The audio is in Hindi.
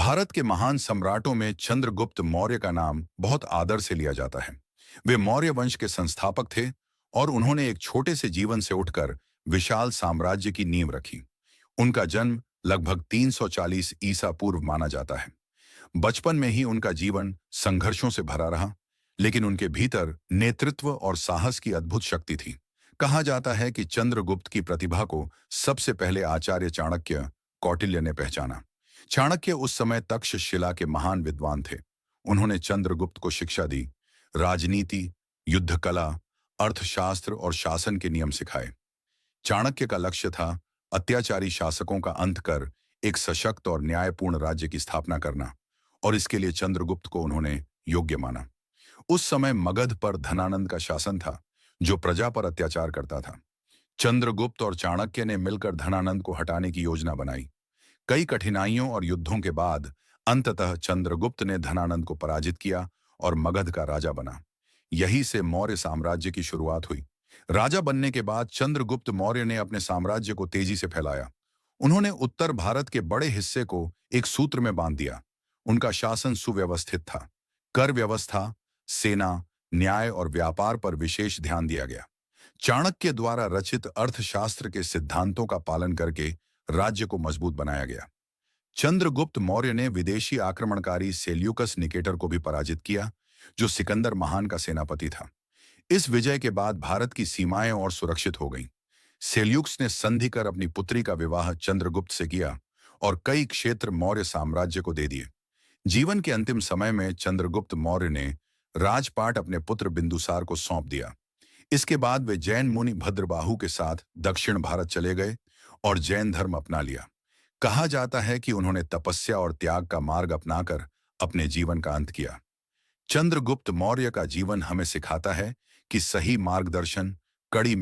भारत के महान सम्राटों में चंद्रगुप्त मौर्य का नाम बहुत आदर से लिया जाता है। वे मौर्य वंश के संस्थापक थे और उन्होंने एक छोटे से जीवन से उठकर विशाल साम्राज्य की नींव रखी। उनका जन्म लगभग 340 ईसा पूर्व माना जाता है। बचपन में ही उनका जीवन संघर्षों से भरा रहा, लेकिन उनके भीतर नेतृत्व और साहस की अद्भुत शक्ति थी। कहा जाता है कि चंद्रगुप्त की प्रतिभा को सबसे पहले आचार्य चाणक्य कौटिल्य ने पहचाना। चाणक्य उस समय तक्षशिला के महान विद्वान थे। उन्होंने चंद्रगुप्त को शिक्षा दी, राजनीति, युद्ध कला, अर्थशास्त्र और शासन के नियम सिखाए। चाणक्य का लक्ष्य था अत्याचारी शासकों का अंत कर एक सशक्त और न्यायपूर्ण राज्य की स्थापना करना, और इसके लिए चंद्रगुप्त को उन्होंने योग्य माना। उस समय मगध पर धनानंद का शासन था, जो प्रजा पर अत्याचार करता था। चंद्रगुप्त और चाणक्य ने मिलकर धनानंद को हटाने की योजना बनाई। कई कठिनाइयों और युद्धों के बाद अंततः चंद्रगुप्त ने धनानंद को पराजित किया और मगध का राजा बना। यही से मौर्य साम्राज्य की शुरुआत हुई। राजा बनने के बाद चंद्रगुप्त मौर्य ने अपने साम्राज्य को तेजी से फैलाया। उन्होंने उत्तर भारत के बड़े हिस्से को एक सूत्र में बांध दिया। उनका शासन सुव्यवस्थित था। कर व्यवस्था, सेना, न्याय और व्यापार पर विशेष ध्यान दिया गया। चाणक्य द्वारा रचित अर्थशास्त्र के सिद्धांतों का पालन करके राज्य को मजबूत बनाया गया। चंद्रगुप्त मौर्य ने विदेशी आक्रमणकारी सेल्यूकस निकेटर को भी पराजित किया, जो सिकंदर महान का सेनापति था। इस विजय के बाद भारत की सीमाएं और सुरक्षित हो गईं। सेल्यूकस ने संधि कर अपनी पुत्री का विवाह चंद्रगुप्त से किया और कई क्षेत्र मौर्य साम्राज्य को दे दिए। जीवन के अंतिम समय में चंद्रगुप्त मौर्य ने राजपाट अपने पुत्र बिंदुसार को सौंप दिया। इसके बाद वे जैन मुनि भद्रबाहु के साथ दक्षिण भारत चले गए और जैन धर्म अपना लिया। कहा जाता है कि उन्होंने तपस्या और त्याग का मार्ग अपनाकर अपने जीवन का अंत किया। चंद्रगुप्त मौर्य का जीवन हमें सिखाता है कि सही मार्गदर्शन, कड़ी